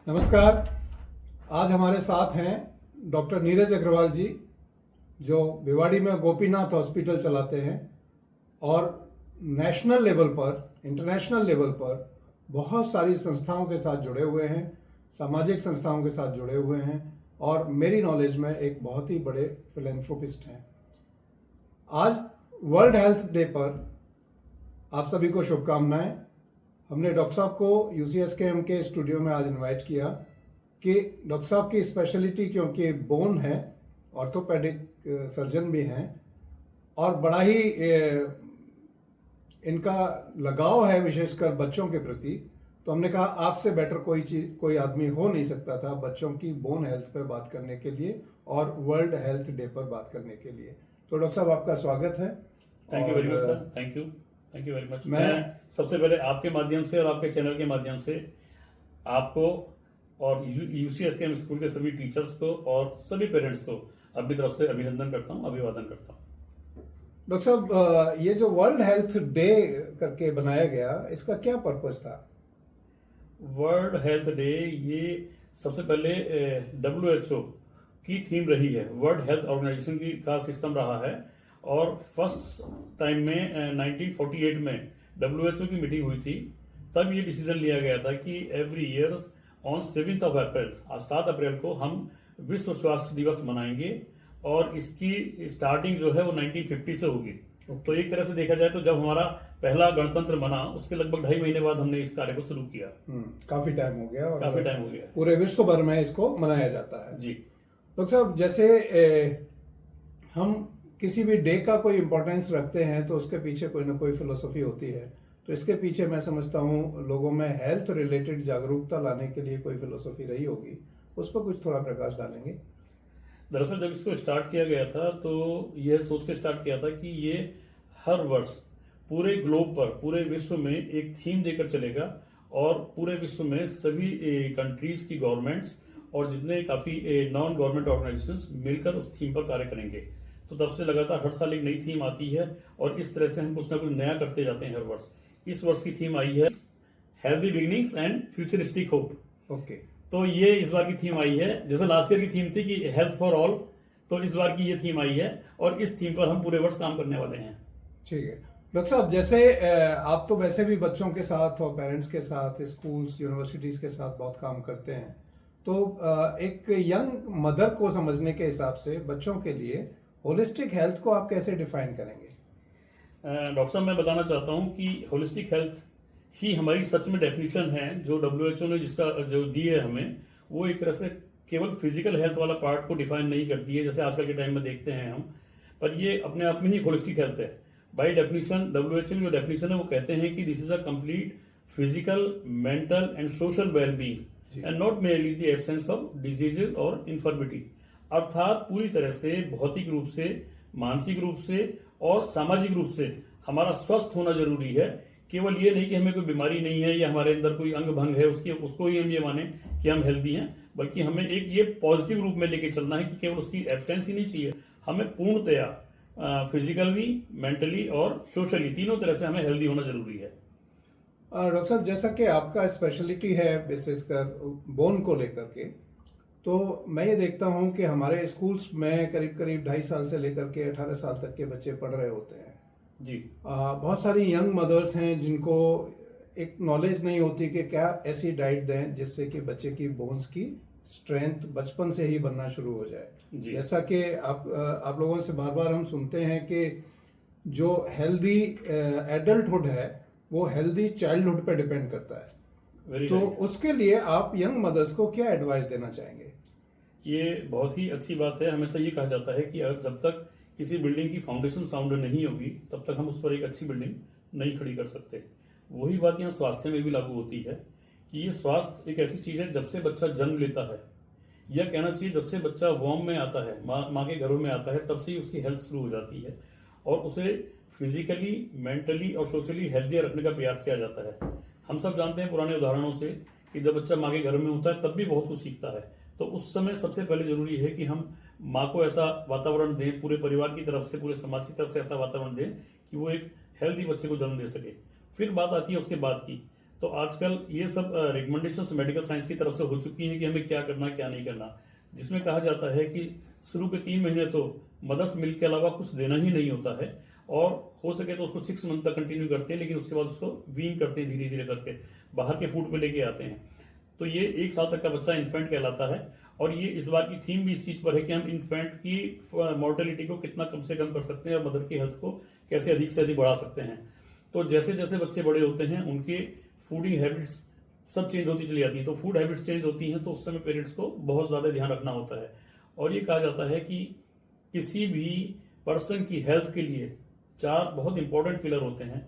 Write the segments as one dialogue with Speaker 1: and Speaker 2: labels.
Speaker 1: नमस्कार। आज हमारे साथ हैं डॉक्टर नीरज अग्रवाल जी, जो भिवाड़ी में गोपीनाथ हॉस्पिटल चलाते हैं और नेशनल लेवल पर, इंटरनेशनल लेवल पर बहुत सारी संस्थाओं के साथ जुड़े हुए हैं, सामाजिक संस्थाओं के साथ जुड़े हुए हैं और मेरी नॉलेज में एक बहुत ही बड़े फिलेंथ्रोपिस्ट हैं। आज वर्ल्ड हेल्थ डे पर आप सभी को शुभकामनाएं। हमने डॉक्टर साहब को UCSKM के स्टूडियो में आज इनवाइट किया कि डॉक्टर साहब की स्पेशलिटी, क्योंकि बोन है, ऑर्थोपेडिक सर्जन भी हैं और बड़ा ही इनका लगाव है विशेषकर बच्चों के प्रति, तो हमने कहा आपसे बेटर कोई आदमी हो नहीं सकता था बच्चों की बोन हेल्थ पर बात करने के लिए और वर्ल्ड हेल्थ डे पर बात करने के लिए। तो डॉक्टर साहब, आपका स्वागत है।
Speaker 2: Thank you very much sir. Thank you very much. मैं सबसे पहले आपके माध्यम से और आपके चैनल के माध्यम से आपको और UCSKM स्कूल के सभी टीचर्स को और सभी पेरेंट्स को अपनी तरफ से अभिनंदन करता हूँ, अभिवादन करता हूँ।
Speaker 1: डॉक्टर साहब, ये जो वर्ल्ड हेल्थ डे करके बनाया गया, इसका क्या पर्पस था?
Speaker 2: वर्ल्ड हेल्थ डे ये सबसे पहले WHO की थीम रही है, वर्ल्ड हेल्थ ऑर्गेनाइजेशन की का सिस्टम रहा है और फर्स्ट टाइम में 1948 में WHO की मीटिंग हुई थी। तब ये डिसीजन लिया गया था कि एवरी ईयर ऑन 7 अप्रैल, आज 7 अप्रैल को हम विश्व स्वास्थ्य दिवस मनाएंगे और इसकी स्टार्टिंग जो है वो 1950 से होगी। तो एक तरह से देखा जाए तो जब हमारा पहला गणतंत्र बना उसके लगभग 2.5 महीने बाद हमने इस कार्य को शुरू किया।
Speaker 1: काफी टाइम हो गया और
Speaker 2: काफी टाइम हो गया,
Speaker 1: पूरे विश्व भर में इसको मनाया जाता है।
Speaker 2: जी
Speaker 1: डॉक्टर साहब, जैसे हम किसी भी डे का कोई इम्पोर्टेंस रखते हैं तो उसके पीछे कोई ना कोई फिलोसफी होती है, तो इसके पीछे मैं समझता हूँ लोगों में हेल्थ रिलेटेड जागरूकता लाने के लिए कोई फिलोसफी रही होगी, उस पर कुछ थोड़ा प्रकाश डालेंगे।
Speaker 2: दरअसल जब इसको स्टार्ट किया गया था तो यह सोच के स्टार्ट किया था कि ये हर वर्ष पूरे ग्लोब पर, पूरे विश्व में एक थीम देकर चलेगा और पूरे विश्व में सभी कंट्रीज की गवर्नमेंट्स और जितने काफी नॉन गवर्नमेंट ऑर्गेनाइजेशंस मिलकर उस थीम पर कार्य करेंगे। तो तब से लगातार हर साल एक नई थीम आती है और इस तरह से हम कुछ ना कुछ नया करते जाते हैं हर वर्ष। इस वर्ष की थीम आई है healthy beginnings and futuristic hope.
Speaker 1: Okay,
Speaker 2: तो ये इस बार की थीम आई है। जैसे लास्ट ईयर की थीम थी कि हेल्थ फॉर ऑल, तो इस बार की ये थीम आई है और इस थीम पर हम पूरे वर्ष काम करने वाले हैं।
Speaker 1: ठीक है डॉक्टर साहब, जैसे आप तो वैसे भी बच्चों के साथ और पेरेंट्स के साथ, स्कूल्स यूनिवर्सिटीज के साथ बहुत काम करते हैं, तो एक यंग मदर को समझने के हिसाब से बच्चों के लिए होलिस्टिक हेल्थ को आप कैसे डिफाइन करेंगे?
Speaker 2: डॉक्टर साहब, मैं बताना चाहता हूं कि होलिस्टिक हेल्थ ही हमारी सच में डेफिनेशन है जो WHO ने जिसका जो दी है हमें, वो एक तरह से केवल फिजिकल हेल्थ वाला पार्ट को डिफाइन नहीं करती है जैसे आजकल के टाइम में देखते हैं हम, पर ये अपने आप में ही होलिस्टिक हेल्थ है। बाई डेफिनेशन WHO की जो डेफिनेशन है वो कहते हैं कि this is a complete physical, mental and social wellbeing and not merely the absence of diseases और इन्फर्मिटी। अर्थात पूरी तरह से भौतिक रूप से, मानसिक रूप से और सामाजिक रूप से हमारा स्वस्थ होना जरूरी है। केवल ये नहीं कि हमें कोई बीमारी नहीं है या हमारे अंदर कोई अंग भंग है उसको ही हम ये माने कि हम हेल्दी हैं, बल्कि हमें एक ये पॉजिटिव रूप में लेके चलना है कि केवल उसकी एब्सेंस ही नहीं चाहिए, हमें पूर्णतया फिजिकली, मेंटली और सोशली तीनों तरह से हमें हेल्दी होना जरूरी है।
Speaker 1: डॉक्टर साहब, जैसा कि आपका स्पेशलिटी है विशेषकर बोन को लेकर के, तो मैं ये देखता हूँ कि हमारे स्कूल्स में करीब करीब 2.5 साल से लेकर के 18 साल तक के बच्चे पढ़ रहे होते हैं
Speaker 2: जी।
Speaker 1: बहुत सारी यंग मदर्स हैं जिनको एक नॉलेज नहीं होती कि क्या ऐसी डाइट दें जिससे कि बच्चे की बोन्स की स्ट्रेंथ बचपन से ही बनना शुरू हो जाए। जैसा कि आप लोगों से बार बार हम सुनते हैं कि जो हेल्दी एडल्टहुड है वो हेल्दी चाइल्डहुड पे डिपेंड करता है। तो उसके लिए आप यंग मदर्स को क्या एडवाइस देना चाहेंगे?
Speaker 2: ये बहुत ही अच्छी बात है। हमेशा ये कहा जाता है कि जब तक किसी बिल्डिंग की फाउंडेशन साउंड नहीं होगी तब तक हम उस पर एक अच्छी बिल्डिंग नहीं खड़ी कर सकते। वही बात यहाँ स्वास्थ्य में भी लागू होती है कि ये स्वास्थ्य एक ऐसी चीज है, जब से बच्चा जन्म लेता है, यह कहना चाहिए जब से बच्चा वॉर्म में आता है, माँ के घरों में आता है, तब से ही उसकी हेल्थ शुरू हो जाती है और उसे फिजिकली, मेंटली और सोशली हेल्दी रखने का प्रयास किया जाता है। हम सब जानते हैं पुराने उदाहरणों से कि जब बच्चा माँ के घर में होता है तब भी बहुत कुछ सीखता है। तो उस समय सबसे पहले जरूरी है कि हम माँ को ऐसा वातावरण दें, पूरे परिवार की तरफ से, पूरे समाज की तरफ से ऐसा वातावरण दें कि वो एक हेल्दी बच्चे को जन्म दे सके। फिर बात आती है उसके बाद की, तो आजकल ये सब रिकमेंडेशंस मेडिकल साइंस की तरफ से हो चुकी हैं कि हमें क्या करना क्या नहीं करना, जिसमें कहा जाता है कि शुरू के 3 महीने तो मदर्स मिल्क के अलावा कुछ देना ही नहीं होता है, और हो सके तो उसको 6 मंथ तक कंटिन्यू करते हैं, लेकिन उसके बाद उसको वीन करते हैं, धीरे धीरे करके बाहर के फूड पे लेके आते हैं। तो ये 1 साल तक का बच्चा इन्फेंट कहलाता है, और ये इस बार की थीम भी इस चीज पर है कि हम इन्फेंट की मॉर्टेलिटी को कितना कम से कम कर सकते हैं और मदर की हेल्थ को कैसे अधिक से अधिक बढ़ा सकते हैं। तो जैसे जैसे बच्चे बड़े होते हैं उनके फूडिंग हैबिट्स सब चेंज होती चली जाती हैं, तो फूड हैबिट्स चेंज होती हैं, तो उस समय पेरेंट्स को बहुत ज़्यादा ध्यान रखना होता है। और ये कहा जाता है कि किसी भी पर्सन की हेल्थ के लिए 4 बहुत इंपॉर्टेंट पिलर होते हैं,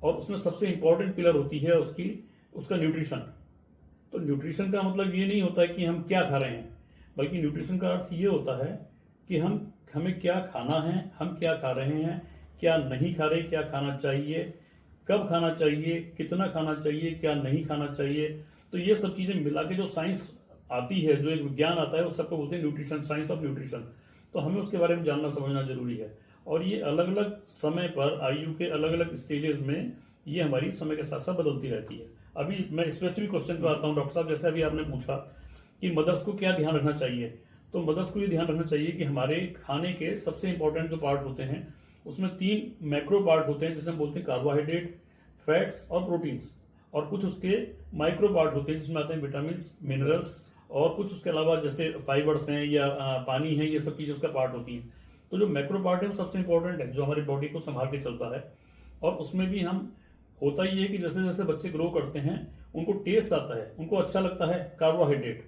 Speaker 2: और उसमें सबसे इंपॉर्टेंट पिलर होती है उसका न्यूट्रिशन। तो न्यूट्रिशन का मतलब ये नहीं होता है कि हम क्या खा रहे हैं, बल्कि न्यूट्रिशन का अर्थ ये होता है कि हमें क्या खाना है, हम क्या खा रहे हैं, क्या नहीं खा रहे, क्या खाना चाहिए, कब खाना चाहिए, कितना खाना चाहिए, क्या नहीं खाना चाहिए। तो ये सब चीजें मिला के जो साइंस आती है, जो एक विज्ञान आता है, उस सबको बोलते हैं न्यूट्रिशन, साइंस ऑफ न्यूट्रिशन। तो हमें उसके बारे में जानना समझना जरूरी है, और ये अलग अलग समय पर आयु के अलग अलग स्टेजेस में ये हमारी समय के साथ साथ बदलती रहती है। अभी मैं स्पेसिफिक क्वेश्चन पर आता हूँ डॉक्टर साहब, जैसे अभी आपने पूछा कि मदर्स को क्या ध्यान रखना चाहिए, तो मदर्स को ये ध्यान रखना चाहिए कि हमारे खाने के सबसे इंपॉर्टेंट जो पार्ट होते हैं उसमें 3 मैक्रो पार्ट होते हैं, जिसे हम बोलते हैं कार्बोहाइड्रेट, फैट्स और प्रोटीन्स, और कुछ उसके माइक्रो पार्ट होते हैं जिसमें आते हैं विटामिन, मिनरल्स, और कुछ उसके अलावा जैसे फाइबर्स हैं या पानी है, ये सब चीजें उसका पार्ट होती हैं। तो जो मैक्रो पार्ट है वो सबसे इंपॉर्टेंट है, जो हमारी बॉडी को संभाल के चलता है। और उसमें भी हम होता ही है कि जैसे जैसे बच्चे ग्रो करते हैं उनको टेस्ट आता है, उनको अच्छा लगता है कार्बोहाइड्रेट,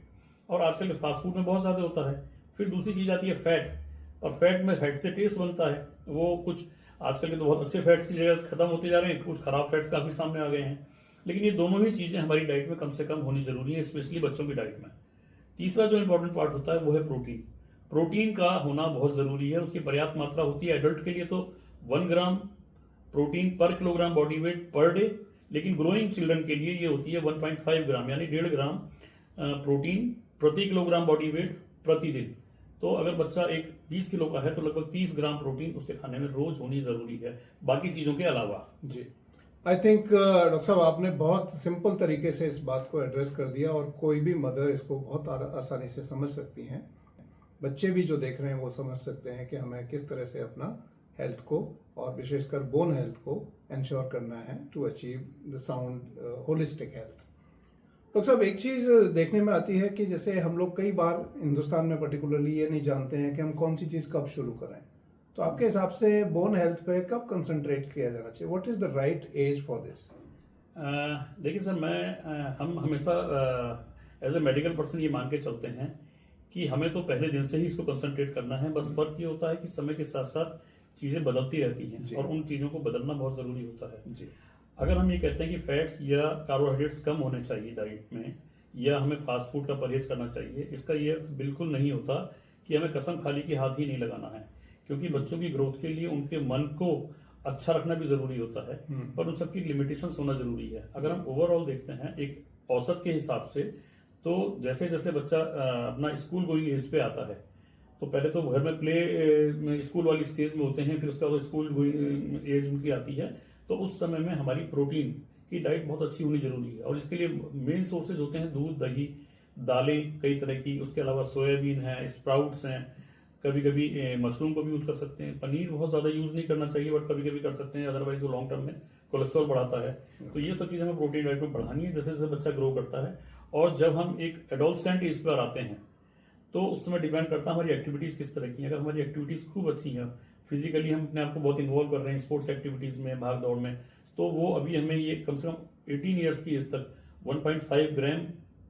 Speaker 2: और आजकल के फास्ट फूड में बहुत ज्यादा होता है। फिर दूसरी चीज आती है फैट, और फैट से टेस्ट बनता है। वो कुछ आजकल के तो बहुत अच्छे फैट्स की जगह खत्म होते जा रहे हैं, कुछ खराब फैट्स काफी सामने आ गए हैं। लेकिन ये दोनों ही चीजें हमारी डाइट में कम से कम होनी जरूरी है, स्पेशली बच्चों की डाइट में। तीसरा जो इंपॉर्टेंट पार्ट होता है वो है प्रोटीन। प्रोटीन का होना बहुत जरूरी है, उसकी पर्याप्त मात्रा होती है। एडल्ट के लिए तो 1 ग्राम प्रोटीन पर kilogram body weight per day, लेकिन ग्रोइंग चिल्ड्रन के लिए ये होती है 1.5 ग्राम, यानी 1.5 ग्राम प्रोटीन प्रति किलोग्राम बॉडी वेट प्रतिदिन। तो अगर बच्चा एक 20 किलो का है तो लगभग 30 ग्राम प्रोटीन उसे खाने में रोज होनी जरूरी है, बाकी चीजों के अलावा।
Speaker 1: जी, आई थिंक डॉक्टर साहब आपने बहुत सिंपल तरीके से इस बात को एड्रेस कर दिया, और कोई भी मदर इसको बहुत आसानी से समझ सकती हैं। बच्चे भी जो देख रहे हैं वो समझ सकते हैं कि हमें किस तरह से अपना हेल्थ को, और विशेषकर बोन हेल्थ को इंश्योर करना है to achieve the sound holistic health. Doctor साहब, एक चीज देखने में आती है कि जैसे हम लोग कई बार हिंदुस्तान में पर्टिकुलरली ये नहीं जानते हैं कि हम कौन सी चीज कब शुरू करें, तो आपके हिसाब से बोन हेल्थ पे कब कंसंट्रेट किया जाना चाहिए? What is the right age for this?
Speaker 2: देखिए सर, हम हमेशा एज ए मेडिकल पर्सन ये मान के चलते हैं कि हमें तो पहले दिन से ही इसको कंसंट्रेट करना है। बस फर्क ये होता है कि समय के साथ साथ चीजें बदलती रहती हैं, और उन चीजों को बदलना बहुत जरूरी होता है।
Speaker 1: जी,
Speaker 2: अगर हम ये कहते हैं कि फैट्स या कार्बोहाइड्रेट्स कम होने चाहिए डाइट में, या हमें फास्ट फूड का परहेज करना चाहिए, इसका ये अर्थ बिल्कुल नहीं होता कि हमें कसम खाली के हाथ ही नहीं लगाना है, क्योंकि बच्चों की ग्रोथ के लिए उनके मन को अच्छा रखना भी जरूरी होता है, पर उन सबकी लिमिटेशंस होना जरूरी है। अगर हम ओवरऑल देखते हैं एक औसत के हिसाब से, तो जैसे जैसे बच्चा अपना स्कूल गोइंग एज पे आता है, तो पहले तो घर में प्ले स्कूल वाली स्टेज में होते हैं, फिर उसके बाद स्कूल गोइंग एज उनकी आती है, तो उस समय में हमारी प्रोटीन की डाइट बहुत अच्छी होनी जरूरी है। और इसके लिए मेन सोर्सेज होते हैं दूध, दही, दालें कई तरह की, उसके अलावा सोयाबीन है, स्प्राउट्स हैं, कभी कभी मशरूम को भी यूज कर सकते हैं। पनीर बहुत ज्यादा यूज नहीं करना चाहिए, बट कभी कभी कर सकते हैं, अदरवाइज वो लॉन्ग टर्म में कोलेस्ट्रॉल बढ़ाता है। तो ये सब चीजें हमें प्रोटीन डाइट में बढ़ानी है जैसे जैसे बच्चा ग्रो करता है। और जब हम एक एडोलसेंट एज पर आते हैं, तो उस समय डिपेंड करता है हमारी एक्टिविटीज किस तरह की हैं। अगर हमारी एक्टिविटीज खूब अच्छी हैं, फिजिकली हम अपने आप को बहुत इन्वॉल्व कर रहे हैं स्पोर्ट्स एक्टिविटीज में, भाग दौड़ में, तो वो अभी हमें ये कम से कम 18 ईयर्स की एज तक 1.5 ग्राम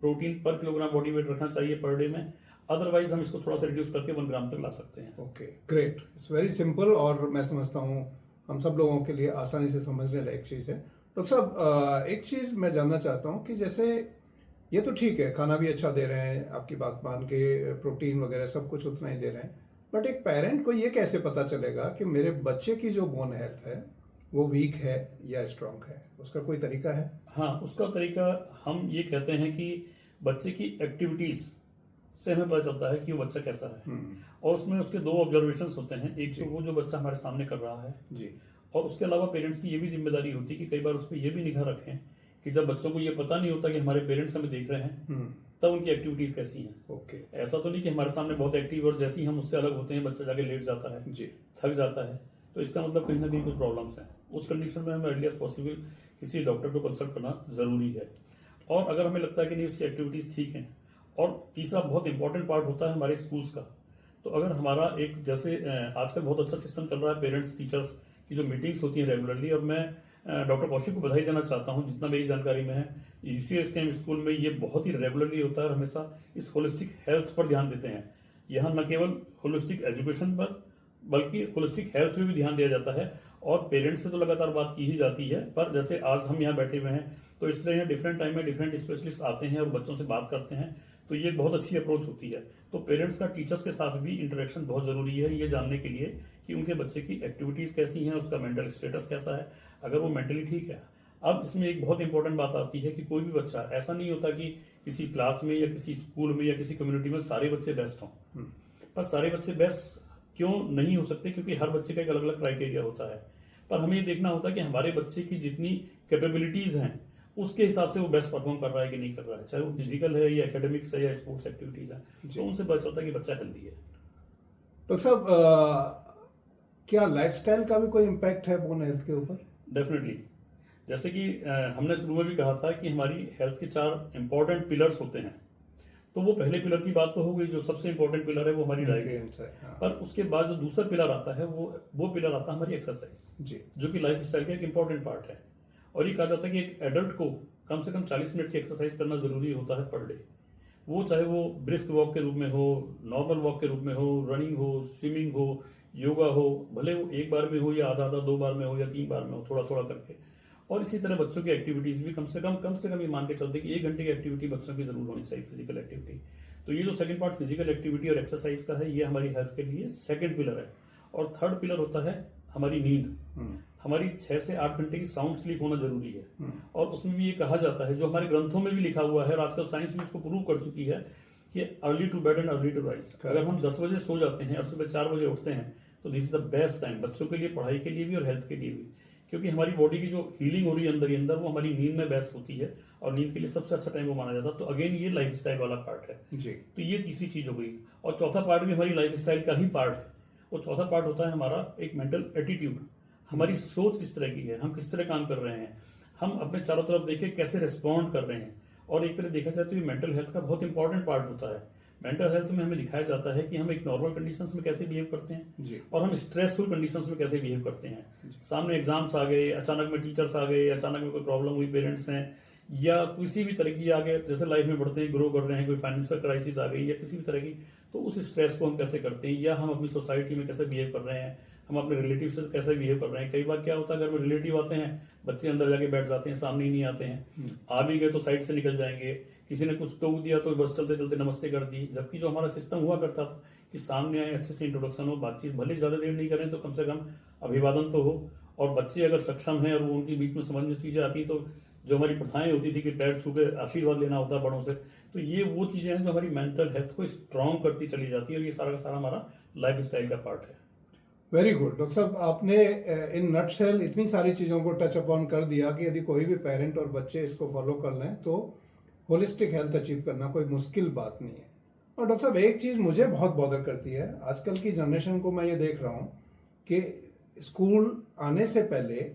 Speaker 2: प्रोटीन पर किलोग्राम बॉडी वेट रखना चाहिए पर डे में। अदरवाइज हम इसको थोड़ा सा रिड्यूस करके 1 ग्राम तक ला सकते हैं।
Speaker 1: Okay, great, it's very simple, और मैं समझता हूँ हम सब लोगों के लिए आसानी से समझने लायक चीज है। डॉक्टर साहब, एक चीज मैं जानना चाहता हूँ कि जैसे ये तो ठीक है, खाना भी अच्छा दे रहे हैं, आपकी बात मान के प्रोटीन वगैरह सब कुछ उतना ही दे रहे हैं, बट एक पेरेंट को ये कैसे पता चलेगा कि मेरे बच्चे की जो बोन हेल्थ है वो वीक है या स्ट्रांग है? उसका कोई तरीका है?
Speaker 2: हाँ, उसका तरीका हम ये कहते हैं कि बच्चे की एक्टिविटीज से हमें पता चलता है कि वो बच्चा कैसा है। और उसमें उसके 2 ऑब्जर्वेशंस होते हैं, एक तो वो जो बच्चा हमारे सामने कर रहा है
Speaker 1: जी,
Speaker 2: और उसके अलावा पेरेंट्स की ये भी जिम्मेदारी होती है कि कई बार उस पर यह भी निगाह रखें कि जब बच्चों को ये पता नहीं होता कि हमारे पेरेंट्स हमें देख रहे हैं, तब उनकी एक्टिविटीज कैसी हैं।
Speaker 1: ओके।
Speaker 2: ऐसा तो नहीं कि हमारे सामने बहुत एक्टिव और जैसे ही हम उससे अलग होते हैं बच्चा जाके लेट जाता है,
Speaker 1: जी।
Speaker 2: थक जाता है, तो इसका मतलब कहीं ना कहीं कुछ प्रॉब्लम्स हैं। उस कंडीशन में हमें अर्ली एज पॉसिबल किसी डॉक्टर को कंसल्ट करना जरूरी है। और अगर हमें लगता है कि नहीं उसकी एक्टिविटीज ठीक हैं, और तीसरा बहुत इंपॉर्टेंट पार्ट होता है हमारे स्कूल्स का। तो अगर हमारा एक जैसे आजकल बहुत अच्छा सिस्टम चल रहा है पेरेंट्स टीचर्स की जो मीटिंग्स होती हैं रेगुलरली, और मैं डॉक्टर कौशिक को बधाई देना चाहता हूँ, जितना मेरी जानकारी में है UCSTM स्कूल में ये बहुत ही रेगुलरली होता है और हमेशा इस होलिस्टिक हेल्थ पर ध्यान देते हैं। यहाँ न केवल होलिस्टिक एजुकेशन पर बल्कि होलिस्टिक हेल्थ में भी ध्यान दिया जाता है। और पेरेंट्स से तो लगातार बात की ही जाती है, पर जैसे आज हम यहाँ बैठे हुए हैं तो इस तरह यहाँ डिफरेंट टाइम में डिफरेंट स्पेशलिस्ट आते हैं और बच्चों से बात करते हैं, तो ये बहुत अच्छी अप्रोच होती है। तो पेरेंट्स का टीचर्स के साथ भी इंटरेक्शन बहुत ज़रूरी है ये जानने के लिए कि उनके बच्चे की एक्टिविटीज़ कैसी हैं, उसका मेंटल स्टेटस कैसा है, अगर वो मेंटली ठीक है। अब इसमें एक बहुत इंपॉर्टेंट बात आती है कि कोई भी बच्चा, ऐसा नहीं होता कि किसी क्लास में या किसी स्कूल में या किसी कम्युनिटी में सारे बच्चे बेस्ट हों, पर सारे बच्चे बेस्ट क्यों नहीं हो सकते, क्योंकि हर बच्चे का एक अलग अलग क्राइटेरिया होता है। पर हमें ये देखना होता है कि हमारे बच्चे की जितनी कैपेबिलिटीज़ हैं उसके हिसाब से वो बेस्ट परफॉर्म कर रहा है कि नहीं कर रहा है, चाहे वो फिजिकल है या एकेडमिक्स है या स्पोर्ट्स एक्टिविटीज़ है, तो उनसे पता चलता है कि बच्चा हेल्दी है।
Speaker 1: डॉक्टर साहब, क्या लाइफस्टाइल का भी कोई इम्पैक्ट है बोन हेल्थ के ऊपर?
Speaker 2: डेफिनेटली। जैसे कि हमने शुरू में भी कहा था कि हमारी हेल्थ के 4 इंपॉर्टेंट पिलर्स होते हैं। तो वो पहले पिलर की बात तो हो गई, जो सबसे इंपॉर्टेंट पिलर है वो हमारी डाइट है।
Speaker 1: हाँ।
Speaker 2: पर उसके बाद जो दूसरा पिलर आता है वो पिलर आता है हमारी एक्सरसाइज,
Speaker 1: जी।
Speaker 2: जो कि लाइफ स्टाइल का एक इंपॉर्टेंट पार्ट है। और ये कहा जाता है कि एक एडल्ट को कम से कम 40 मिनट की एक्सरसाइज करना जरूरी होता है पर डे। वो चाहे वो ब्रिस्क वॉक के रूप में हो, नॉर्मल वॉक के रूप में हो, रनिंग हो, स्विमिंग हो, योगा हो, भले वो एक बार में हो या आधा आधा 2 बार में हो या 3 बार में हो, थोड़ा थोड़ा करके। और इसी तरह बच्चों की एक्टिविटीज भी कम से कम ये मान के चलते कि 1 घंटे की एक्टिविटी बच्चों की जरूर होनी चाहिए, फिजिकल एक्टिविटी। तो ये जो सेकंड पार्ट फिजिकल एक्टिविटी और एक्सरसाइज का है, ये हमारी हेल्थ के लिए सेकंड पिलर है। और थर्ड पिलर होता है हमारी नींद। हमारी 6 से 8 घंटे की साउंड स्लीप होना जरूरी है। और उसमें भी ये कहा जाता है, जो हमारे ग्रंथों में भी लिखा हुआ है और आजकल साइंस भी इसको प्रूव कर चुकी है, कि early to bed and early to rise. अगर हम 10 बजे सो जाते हैं और सुबह 4 बजे उठते हैं तो this is the best time, बच्चों के लिए, पढ़ाई के लिए भी और हेल्थ के लिए भी। क्योंकि हमारी बॉडी की जो हीलिंग हो रही है अंदर ही अंदर, वो हमारी नींद में बेस्ट होती है, और नींद के लिए सबसे अच्छा टाइम वो माना जाता है। तो अगेन ये लाइफ स्टाइल वाला पार्ट है
Speaker 1: जी।
Speaker 2: तो ये तीसरी चीज हो गई। और चौथा पार्ट भी हमारी लाइफ स्टाइल का ही पार्ट है। वो चौथा पार्ट होता है हमारा एक मेंटल एटीट्यूड। हमारी सोच किस तरह की है, हम किस तरह काम कर रहे हैं, हम अपने चारों तरफ देखे कैसे रिस्पॉन्ड कर रहे हैं। और एक तरह देखा जाए तो ये मेंटल हेल्थ का बहुत इंपॉर्टेंट पार्ट होता है। मेंटल हेल्थ में हमें दिखाया जाता है कि हम एक नॉर्मल कंडीशंस में कैसे बिहेव करते हैं
Speaker 1: जी।
Speaker 2: और हम स्ट्रेसफुल कंडीशंस में कैसे बिहेव करते हैं। सामने एग्जाम्स आ गए, अचानक में टीचर्स आ गए, अचानक में कोई प्रॉब्लम हुई पेरेंट्स हैं, या किसी भी तरह की आगे जैसे लाइफ में बढ़ते हैं, ग्रो कर रहे हैं, कोई फाइनेंशियल क्राइसिस आ गई या किसी भी तरह की, तो उस स्ट्रेस को हम कैसे करते हैं, या हम अपनी सोसाइटी में कैसे बिहेव कर रहे हैं, हम अपने रिलेटिव से कैसे बिहेव कर रहे हैं। कई बार क्या होता है, घर में रिलेटिव आते हैं, बच्चे अंदर जाके बैठ जाते हैं, सामने ही नहीं आते हैं, आ भी गए तो साइड से निकल जाएंगे, किसी ने कुछ टोक दिया तो बस चलते चलते नमस्ते कर दी। जबकि जो हमारा सिस्टम हुआ करता था कि सामने आए, अच्छे से इंट्रोडक्शन हो, बातचीत, भले ज़्यादा देर नहीं करें तो कम से कम अभिवादन तो हो। और बच्चे अगर सक्षम हैं और वो उनके बीच में समझ में चीज़ें आती, तो जो हमारी प्रथाएं होती थी कि पैर छू के आशीर्वाद लेना होता है बड़ों से, तो ये वो चीज़ें हैं जो हमारी मेंटल हेल्थ को स्ट्रॉन्ग करती चली जाती है, और ये सारा का सारा हमारा लाइफ स्टाइल का पार्ट है।
Speaker 1: वेरी गुड डॉक्टर साहब, आपने इन नटशेल इतनी सारी चीज़ों को टच अपॉन कर दिया कि यदि कोई भी पेरेंट और बच्चे इसको फॉलो कर लें तो होलिस्टिक हेल्थ अचीव करना कोई मुश्किल बात नहीं है। और डॉक्टर साहब, एक चीज़ मुझे बहुत बॉदर करती है, आजकल की जनरेशन को मैं ये देख रहा हूँ कि स्कूल आने से पहले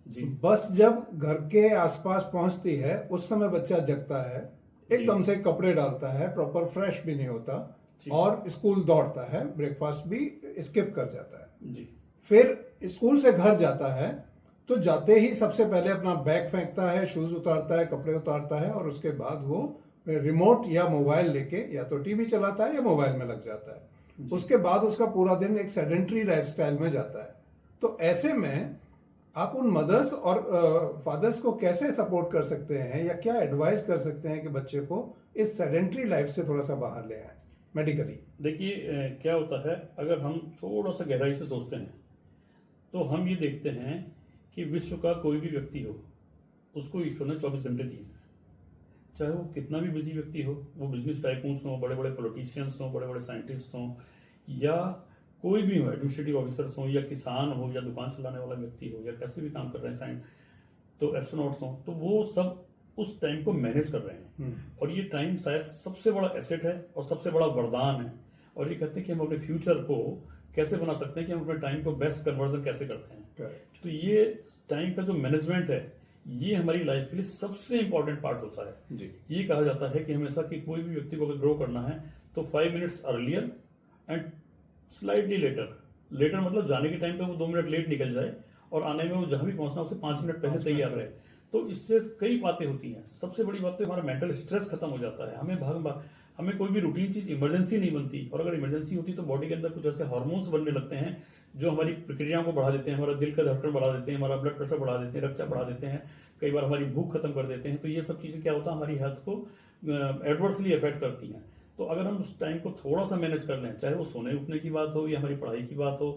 Speaker 2: जी।
Speaker 1: बस जब घर के आसपास पहुंचती है उस समय बच्चा जगता है, एकदम से कपड़े डालता है, प्रॉपर फ्रेश भी नहीं होता, और स्कूल दौड़ता है, ब्रेकफास्ट भी स्किप कर जाता है
Speaker 2: जी।
Speaker 1: फिर स्कूल से घर जाता है तो जाते ही सबसे पहले अपना बैग फेंकता है, शूज उतारता है, कपड़े उतारता है, और उसके बाद वो रिमोट या मोबाइल लेके या तो टीवी चलाता है या मोबाइल में लग जाता है। उसके बाद उसका पूरा दिन एक सेडेंट्री लाइफस्टाइल में जाता है। तो ऐसे में आप उन मदर्स और फादर्स को कैसे सपोर्ट कर सकते हैं, या क्या एडवाइस कर सकते हैं कि बच्चे को इस सेडेंट्री लाइफ से थोड़ा सा बाहर ले आए मेडिकली?
Speaker 2: देखिए क्या होता है, अगर हम थोड़ा सा गहराई से सोचते हैं तो हम ये देखते हैं कि विश्व का कोई भी व्यक्ति हो, उसको ईश्वर ने 24 घंटे दिए हैं। चाहे वो कितना भी बिजी व्यक्ति हो, वो बिजनेस टाइकून्स हों, बड़े बड़े पॉलिटिशियंस हों, बड़े बड़े साइंटिस्ट हों, या कोई भी हो, एडमिनिस्ट्रेटिव ऑफिसर्स हों, या किसान हो, या दुकान चलाने वाला व्यक्ति हो, या कैसे भी काम कर रहे हैं साइंस, तो एस्ट्रोनॉट्स हों, तो वो सब उस टाइम को मैनेज कर रहे हैं। और ये टाइम शायद सबसे बड़ा एसेट है और सबसे बड़ा वरदान है। और ये कहते हैं कि हम अपने फ्यूचर को कैसे बना सकते हैं, कि हम अपने टाइम को बेस्ट कन्वर्जन कैसे करते हैं।
Speaker 1: करेक्ट।
Speaker 2: तो ये टाइम का जो मैनेजमेंट है, ये हमारी लाइफ के लिए सबसे इंपॉर्टेंट पार्ट होता है
Speaker 1: जी।
Speaker 2: ये कहा जाता है कि हमेशा कि कोई भी व्यक्ति को अगर ग्रो करना है तो 5 minutes earlier and slightly later मतलब जाने के टाइम पे वो 2 मिनट लेट निकल जाए और आने में वो जहां भी पहुंचना उससे 5 मिनट पहले तैयार रहे। तो इससे कई बातें होती हैं। सबसे बड़ी बात तो हमारा मेंटल स्ट्रेस खत्म हो जाता है। हमें कोई भी रूटीन चीज इमरजेंसी नहीं बनती, और अगर इमरजेंसी होती तो बॉडी के अंदर कुछ ऐसे हार्मोन्स बनने लगते हैं जो हमारी प्रक्रियाओं को बढ़ा देते हैं, हमारा दिल का धड़कन बढ़ा देते हैं, हमारा ब्लड प्रेशर बढ़ा देते हैं, रक्तचाप बढ़ा देते हैं, कई बार हमारी भूख खत्म कर देते हैं। तो ये सब चीजें क्या होता है, हमारी हेल्थ को एडवर्सली अफेक्ट करती हैं। तो अगर हम उस टाइम को थोड़ा सा मैनेज कर लें, चाहे वो सोने उठने की बात हो या हमारी पढ़ाई की बात हो,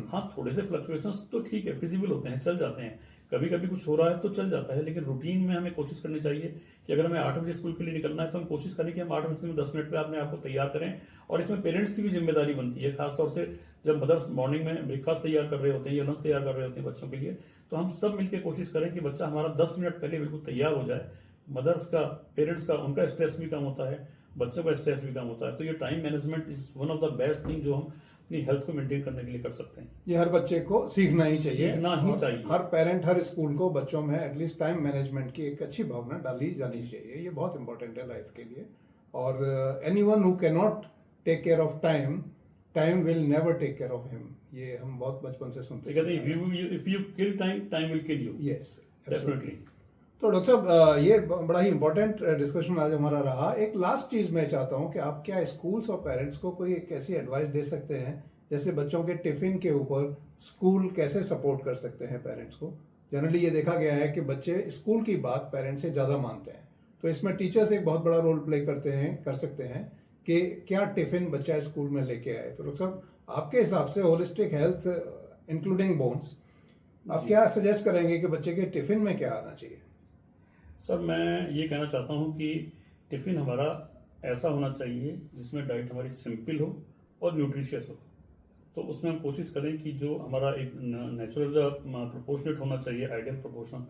Speaker 2: हाँ थोड़े से फ्लक्चुएशंस तो ठीक है, फिजिबल होते हैं, चल जाते हैं, कभी कभी कुछ हो रहा है तो चल जाता है, लेकिन रूटीन में हमें कोशिश करनी चाहिए कि अगर हमें 8 बजे स्कूल के लिए निकलना है तो हम कोशिश करें कि हम 8 बजे में 10 मिनट पे अपने आप को तैयार करें। और इसमें पेरेंट्स की भी जिम्मेदारी बनती है, खासतौर से जब मदर्स मॉर्निंग में ब्रेकफास्ट तैयार कर रहे होते हैं या लंच तैयार कर रहे होते हैं बच्चों के लिए, तो हम सब मिलकर कोशिश करें कि बच्चा हमारा 10 मिनट पहले बिल्कुल तैयार हो जाए। मदर्स का, पेरेंट्स का, उनका स्ट्रेस भी कम होता है, बच्चों का स्ट्रेस भी कम होता है। तो ये time management is one of the best thing जो हम अपनी हेल्थ को मेंटेन करने के लिए कर सकते हैं।
Speaker 1: ये हर बच्चे को सीखना ही चाहिए।
Speaker 2: चाहिए।
Speaker 1: हर पेरेंट, हर स्कूल को बच्चों में एटलीस्ट टाइम मैनेजमेंट की एक अच्छी भावना डाली जानी चाहिए। ये बहुत इंपॉर्टेंट है लाइफ के लिए। और anyone who can not take care of time, time will never take care of him. ये हम बहुत बचपन से सुनते हैं।
Speaker 2: If you kill time, time will kill you.
Speaker 1: Yes,
Speaker 2: definitely.
Speaker 1: तो डॉक्टर साहब, ये बड़ा ही इंपॉर्टेंट डिस्कशन आज हमारा रहा। एक लास्ट चीज मैं चाहता हूँ कि आप क्या स्कूल्स और पेरेंट्स को कोई एक ऐसी एडवाइस दे सकते हैं, जैसे बच्चों के टिफिन के ऊपर स्कूल कैसे सपोर्ट कर सकते हैं पेरेंट्स को? जनरली ये देखा गया है कि बच्चे स्कूल की बात पेरेंट्स से ज़्यादा मानते हैं, तो इसमें टीचर्स एक बहुत बड़ा रोल प्ले कर सकते हैं कि क्या टिफिन बच्चा स्कूल में लेके आए। तो डॉक्टर साहब, आपके हिसाब से होलिस्टिक हेल्थ इंक्लूडिंग बोन्स, आप क्या सजेस्ट करेंगे कि बच्चे के टिफिन में क्या आना चाहिए?
Speaker 2: सर, मैं ये कहना चाहता हूँ कि टिफिन हमारा ऐसा होना चाहिए जिसमें डाइट हमारी सिंपल हो और न्यूट्रिशियस हो। तो उसमें हम कोशिश करें कि जो हमारा एक नेचुरल जो प्रोपोर्शनेट होना चाहिए, आइडियल प्रोपोर्शन,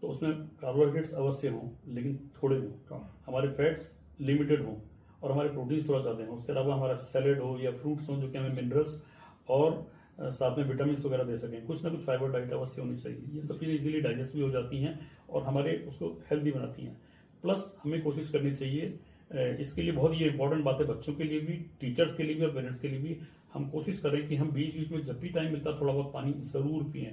Speaker 2: तो उसमें कार्बोहाइड्रेट्स अवश्य हों लेकिन थोड़े हों, हमारे फैट्स लिमिटेड हों और हमारे प्रोटीन्स थोड़ा ज़्यादा हों। उसके अलावा हमारा सैलेड हो या फ्रूट्स हों जो कि हमें मिनरल्स और साथ में विटामिन वगैरह दे सकें। कुछ ना कुछ फाइबर डाइट अवश्य होनी चाहिए। ये सब चीज़ें इजीली डाइजेस्ट भी हो जाती हैं और हमारे उसको हेल्दी बनाती हैं। प्लस हमें कोशिश करनी चाहिए, इसके लिए बहुत ये इंपॉर्टेंट बात है, बच्चों के लिए भी, टीचर्स के लिए भी और पेरेंट्स के लिए भी, हम कोशिश करें कि हम बीच बीच में जब भी टाइम मिलता है थोड़ा बहुत पानी ज़रूर पिएं।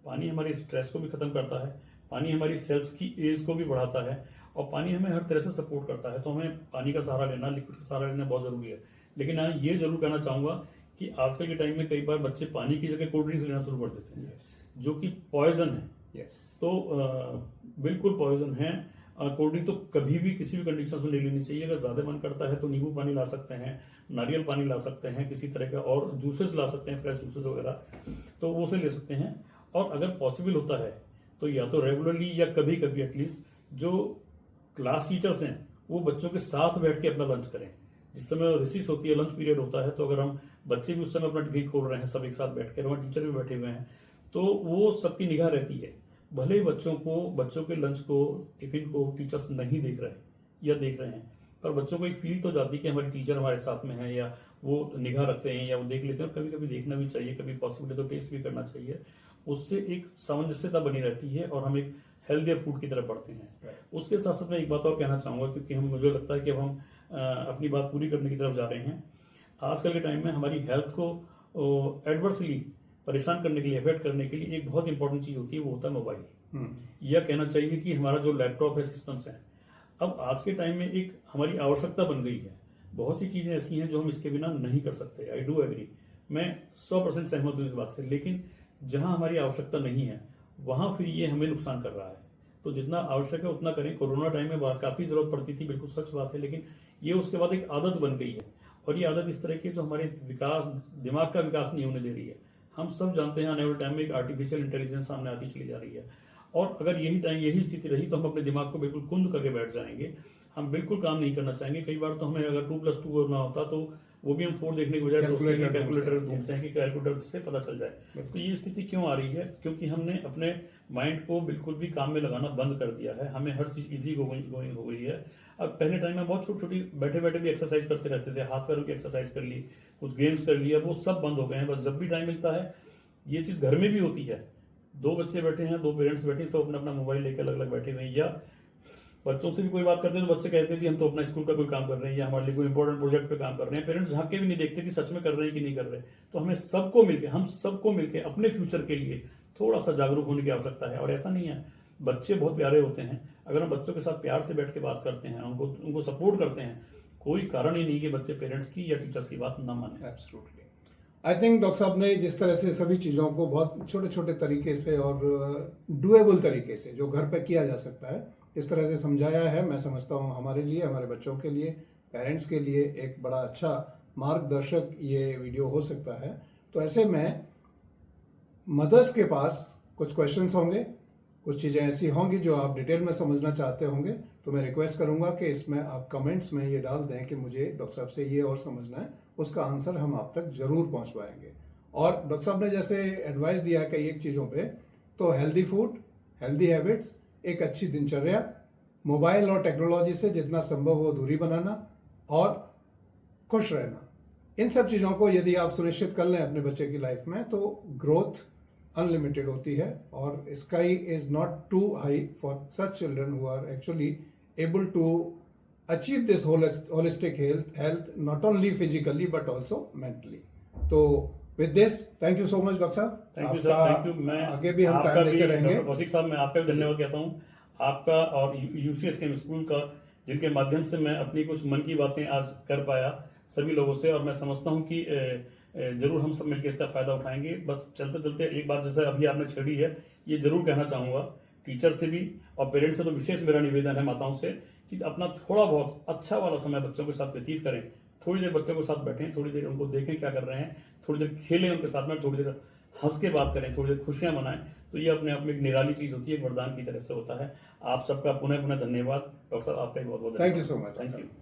Speaker 2: पानी हमारे स्ट्रेस को भी खत्म करता है, पानी हमारी सेल्स की एज को भी बढ़ाता है और पानी हमें हर तरह से सपोर्ट करता है। तो हमें पानी का सहारा लेना, लिक्विड का सहारा लेना बहुत ज़रूरी है। लेकिन हाँ, ये जरूर कहना चाहूँगा कि आजकल के टाइम में कई बार बच्चे पानी की जगह कोल्ड ड्रिंक्स लेना शुरू कर देते हैं, जो कि पॉइजन है। तो बिल्कुल पॉइजन है। कोल्ड ड्रिंक तो कभी भी किसी भी कंडीशन में नहीं लेनी चाहिए। अगर ज़्यादा मन करता है तो नींबू पानी ला सकते हैं, नारियल पानी ला सकते हैं, किसी तरह का और जूसेस ला सकते हैं, फ्रेश जूसेस वगैरह, तो वो से ले सकते हैं। और अगर पॉसिबल होता है तो या तो रेगुलरली या कभी कभी एटलीस्ट जो क्लास टीचर्स हैं वो बच्चों के साथ बैठ के अपना लंच करें। जिस समय रिसीस होती है, लंच पीरियड होता है, तो अगर हम बच्चे भी उस समय अपना टिफिन खोल रहे हैं सब एक साथ बैठ कर, वहाँ टीचर भी बैठे हुए हैं, तो वो सबकी निगाह रहती है। भले ही बच्चों के लंच को, टिफिन को टीचर्स नहीं देख रहे या देख रहे हैं, पर बच्चों को एक फील तो जाती है कि हमारी टीचर हमारे साथ में है, या वो निगाह रखते हैं या वो देख लेते हैं। और कभी कभी देखना भी चाहिए, कभी पॉसिबल है तो टेस्ट भी करना चाहिए। उससे एक सामंजस्यता बनी रहती है और हम एक हेल्थियर फूड की तरफ बढ़ते हैं। उसके साथ साथ मैं एक बात और कहना चाहूँगा, क्योंकि मुझे लगता है कि अब हम अपनी बात पूरी करने की तरफ जा रहे हैं। आजकल के टाइम में हमारी हेल्थ को एडवर्सली परेशान करने के लिए, अफेक्ट करने के लिए एक बहुत इंपॉर्टेंट चीज़ होती है, वो होता है मोबाइल। यह कहना चाहिए कि हमारा जो लैपटॉप है, सिस्टम्स हैं, अब आज के टाइम में एक हमारी आवश्यकता बन गई है। बहुत सी चीज़ें ऐसी हैं जो हम इसके बिना नहीं कर सकते। आई डू एग्री, मैं 100% सहमत हूँ इस बात से। लेकिन जहाँ हमारी आवश्यकता नहीं है वहाँ फिर ये हमें नुकसान कर रहा है। तो जितना आवश्यक है उतना करें। कोरोना टाइम में काफ़ी ज़रूरत पड़ती थी, बिल्कुल सच बात है, लेकिन ये उसके बाद एक आदत बन गई है। और ये आदत इस तरह की है जो हमारे दिमाग का विकास नहीं होने दे रही है। हम सब जानते हैं आने वाले टाइम में एक आर्टिफिशियल इंटेलिजेंस सामने आती चली जा रही है, और अगर यही स्थिति रही तो हम अपने दिमाग को बिल्कुल कुंद करके बैठ जाएंगे। हम बिल्कुल काम नहीं करना चाहेंगे। कई बार तो हमें अगर 2+2 करना होता तो वो भी हम 4 देखने के बजाय सोचते हैं कि कैलकुलेटर
Speaker 1: Yes.
Speaker 2: ढूंढते हैं कि कैलकुलेटर से पता चल जाए। तो ये स्थिति क्यों आ रही है? क्योंकि हमने अपने माइंड को बिल्कुल भी काम में लगाना बंद कर दिया है। हमें हर चीज़ ईजी गोइंग हो गई है। अब पहले टाइम में बहुत छोटी छोटी बैठे बैठे भी एक्सरसाइज करते रहते थे, हाथ पैरों की एक्सरसाइज कर ली, कुछ गेम्स कर लिया, वो सब बंद हो गए हैं। बस जब भी टाइम मिलता है, ये चीज़ घर में भी होती है, 2 बच्चे बैठे हैं, 2 पेरेंट्स बैठे हैं, सब अपना अपना मोबाइल लेकर अलग अलग बैठे हुए हैं, या बच्चों से भी कोई बात करते हैं तो बच्चे कहते हैं जी हम तो अपना स्कूल का कोई काम कर रहे हैं या हमारे लिए कोई इंपॉर्टेंट प्रोजेक्ट पे काम कर रहे हैं। पेरेंट्स झांक के भी नहीं देखते कि सच में कर रहे हैं कि नहीं कर रहे। तो हमें हम सबको मिलके अपने फ्यूचर के लिए थोड़ा सा जागरूक होने की आवश्यकता है। और ऐसा नहीं है, बच्चे बहुत प्यारे होते हैं, अगर हम बच्चों के साथ प्यार से बैठ के बात करते हैं, उनको सपोर्ट करते हैं, कोई कारण ही नहीं कि बच्चे पेरेंट्स की या टीचर्स की बात ना माने।
Speaker 1: एब्सोल्युटली। आई थिंक डॉक्टर साहब ने जिस तरह से सभी चीज़ों को बहुत छोटे छोटे तरीके से और डुएबल तरीके से जो घर पे किया जा सकता है, इस तरह से समझाया है, मैं समझता हूँ हमारे लिए, हमारे बच्चों के लिए, पेरेंट्स के लिए एक बड़ा अच्छा मार्गदर्शक ये वीडियो हो सकता है। तो ऐसे में मदर्स के पास कुछ क्वेश्चंस होंगे, कुछ चीज़ें ऐसी होंगी जो आप डिटेल में समझना चाहते होंगे, तो मैं रिक्वेस्ट करूंगा कि इसमें आप कमेंट्स में ये डाल दें कि मुझे डॉक्टर साहब से ये और समझना है, उसका आंसर हम आप तक जरूर पहुंचवाएंगे। और डॉक्टर साहब ने जैसे एडवाइस दिया कई एक चीज़ों पे, तो हेल्दी फूड, हेल्दी हैबिट्स, एक अच्छी दिनचर्या, मोबाइल और टेक्नोलॉजी से जितना संभव हो दूरी बनाना और खुश रहना, इन सब चीज़ों को यदि आप सुनिश्चित कर लें अपने बच्चे की लाइफ में, तो ग्रोथ अनलिमिटेड होती है और sky is not too high for such children who are actually able to achieve this holistic health not only physically but also mentally. तो with this thank you so much doctor साहब।
Speaker 2: Thank you sir, thank you. मैं
Speaker 1: आगे भी हम
Speaker 2: आपका
Speaker 1: time
Speaker 2: भी
Speaker 1: लेते रहेंगे।
Speaker 2: डॉक्टर कौशिक साहब, मैं आपका भी धन्यवाद कहता हूँ, आपका और यूसीएस के स्कूल का, जिनके माध्यम से मैं अपनी कुछ मन की बातें आज कर पाया सभी लोगों से। और मैं समझता हूँ कि जरूर हम सब मिलकर इसका फायदा उठाएंगे। बस चलते चलते एक बात जैसे अभी आपने छेड़ी है, ये जरूर कहना चाहूँगा टीचर से भी और पेरेंट्स से तो विशेष मेरा निवेदन है, माताओं से, कि अपना थोड़ा बहुत अच्छा वाला समय बच्चों के साथ व्यतीत करें। थोड़ी देर बच्चों के साथ बैठें, थोड़ी देर उनको देखें क्या कर रहे हैं, थोड़ी देर खेलें उनके साथ में, थोड़ी देर हंस के बात करें, थोड़ी देर खुशियां मनाएं। तो ये अपने आप में एक निराली चीज होती है, एक वरदान की तरह से होता है। आप सबका पुनः पुनः धन्यवाद डॉक्टर साहब, आपका भी बहुत बहुत
Speaker 1: thank you so much.
Speaker 2: Thank you.